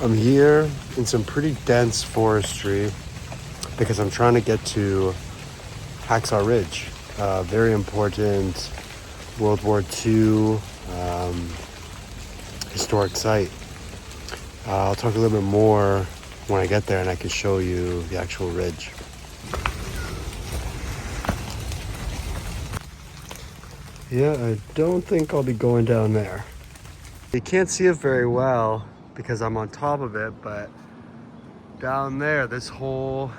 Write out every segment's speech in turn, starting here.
I'm here in some pretty dense forestry because I'm trying to get to Hacksaw Ridge, a very important World War II historic site. I'll talk a little bit more when I get there and I can show you the actual ridge. Yeah, I don't think I'll be going down there. You can't see it very well because I'm on top of it, but down there, this whole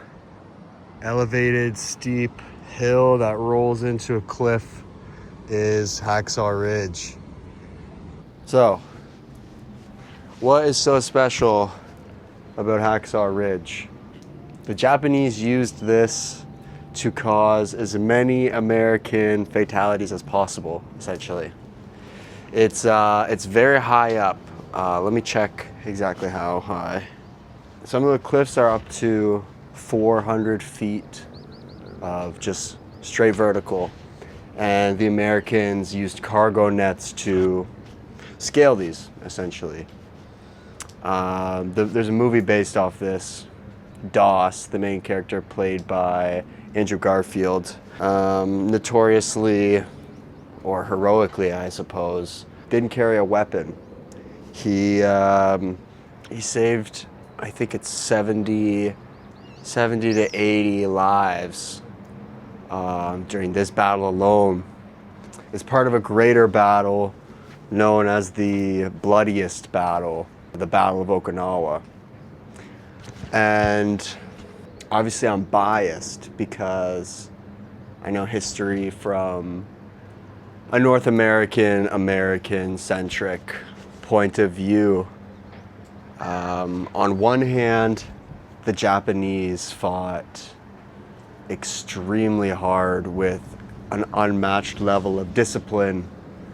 elevated, steep hill that rolls into a cliff is Hacksaw Ridge. So, what is so special about Hacksaw Ridge? The Japanese used this to cause as many American fatalities as possible, essentially. It's very high up. Let me check exactly how high. Some of the cliffs are up to 400 feet of just straight vertical. And the Americans used cargo nets to scale these, essentially. There's a movie based off this. Doss, the main character played by Andrew Garfield, notoriously, or heroically, I suppose, didn't carry a weapon. He saved, I think it's 70 to 80 lives during this battle alone. It's part of a greater battle known as the bloodiest battle, the Battle of Okinawa. And obviously I'm biased because I know history from a North American-centric point of view. On one hand, the Japanese fought extremely hard with an unmatched level of discipline.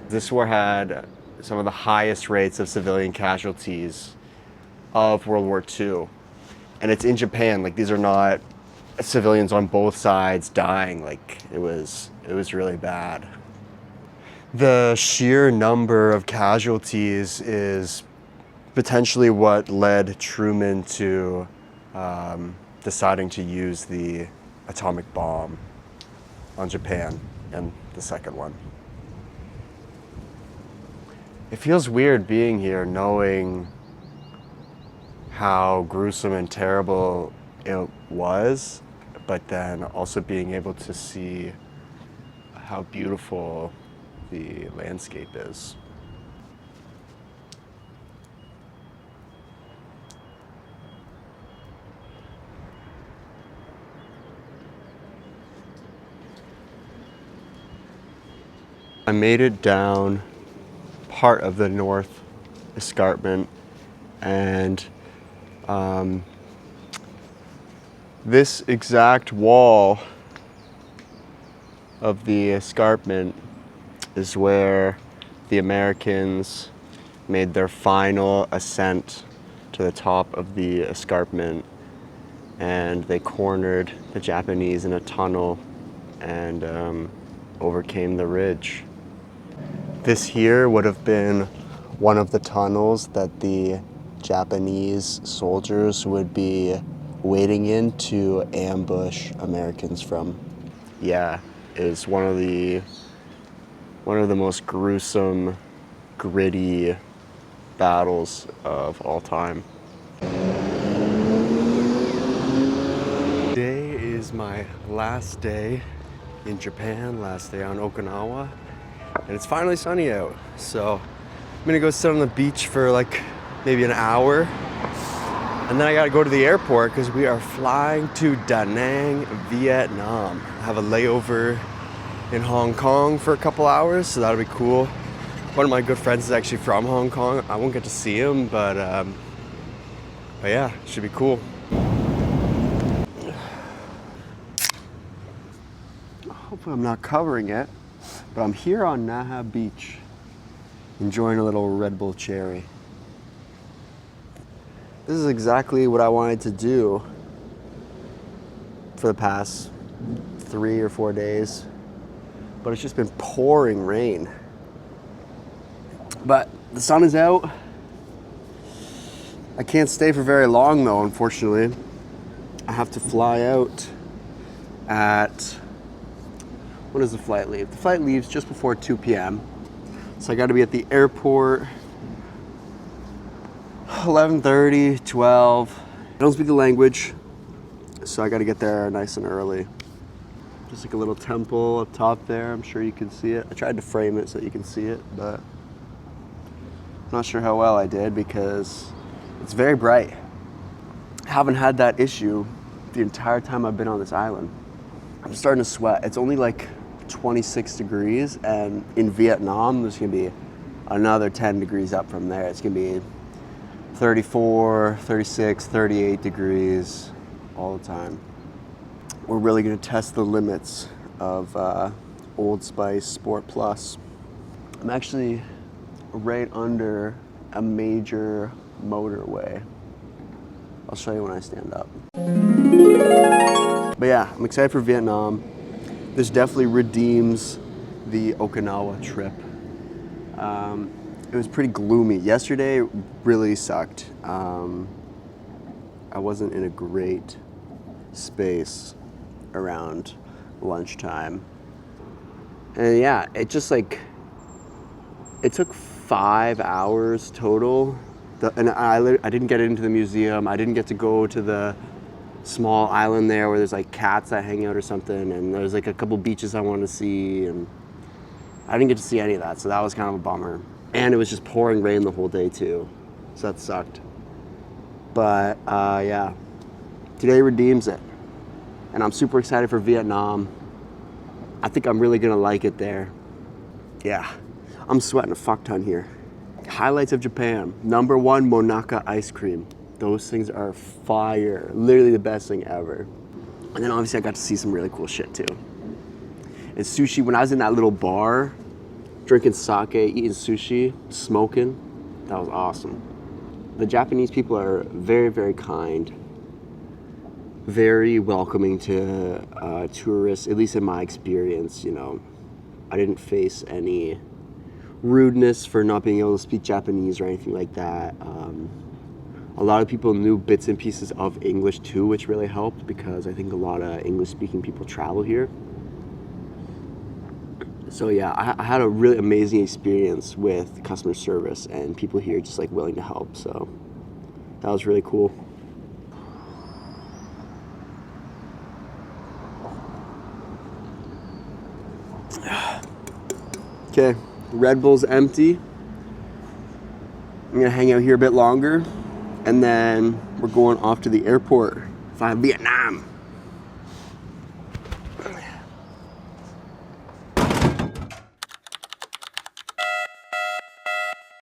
This war had some of the highest rates of civilian casualties of World War II. And it's in Japan, like these are not civilians on both sides dying, like it was really bad. The sheer number of casualties is potentially what led Truman to deciding to use the atomic bomb on Japan and the second one. It feels weird being here knowing how gruesome and terrible it was, but then also being able to see how beautiful the landscape is. I made it down part of the north escarpment, and this exact wall of the escarpment is where the Americans made their final ascent to the top of the escarpment, and they cornered the Japanese in a tunnel and overcame the ridge. This here would have been one of the tunnels that the Japanese soldiers would be wading in to ambush Americans from. Yeah, it's one of the most gruesome, gritty battles of all time. Today is my last day in Japan, last day on Okinawa, and it's finally sunny out. So I'm gonna go sit on the beach for like maybe an hour, and then I gotta go to the airport because we are flying to Da Nang, Vietnam. I have a layover in Hong Kong for a couple hours, so that'll be cool. One of my good friends is actually from Hong Kong. I won't get to see him, but yeah, should be cool. Hopefully I'm not covering it, but I'm here on Naha Beach, enjoying a little Red Bull cherry. This is exactly what I wanted to do for the past 3 or 4 days, but it's just been pouring rain. But the sun is out, I can't stay for very long though, unfortunately. I have to fly out at, when does the flight leave? The flight leaves just before 2 p.m. So I got to be at the airport 11:30, 12. I don't speak the language, so I got to get there nice and early. Just like a little temple up top there. I'm sure you can see it. I tried to frame it so you can see it, but I'm not sure how well I did because it's very bright. I haven't had that issue the entire time I've been on this island. I'm starting to sweat. It's only like 26 degrees, and in Vietnam there's gonna be another 10 degrees up from there. It's gonna be 34, 36, 38 degrees all the time. We're really gonna test the limits of Old Spice Sport Plus. I'm actually right under a major motorway. I'll show you when I stand up. But yeah, I'm excited for Vietnam. This definitely redeems the Okinawa trip. It was pretty gloomy. Yesterday really sucked. I wasn't in a great space around lunchtime. And yeah, it just like, it took 5 hours total. And I didn't get into the museum. I didn't get to go to the small island there where there's like cats that hang out or something, and there's like a couple beaches I wanted to see, and I didn't get to see any of that, so that was kind of a bummer. And it was just pouring rain the whole day too, so that sucked. But yeah, today redeems it, and I'm super excited for Vietnam. I think I'm really gonna like it there. Yeah, I'm sweating a fuck ton here. Highlights of Japan. Number 1, Monaka ice cream. Those things are fire. Literally the best thing ever. And then obviously I got to see some really cool shit too. And sushi, when I was in that little bar, drinking sake, eating sushi, smoking, that was awesome. The Japanese people are very, very kind. Very welcoming to tourists, at least in my experience, you know. I didn't face any rudeness for not being able to speak Japanese or anything like that. A lot of people knew bits and pieces of English too, which really helped because I think a lot of English-speaking people travel here. So yeah, I had a really amazing experience with customer service and people here just like willing to help. So that was really cool. Okay, Red Bull's empty. I'm gonna hang out here a bit longer, and then we're going off to the airport via Vietnam.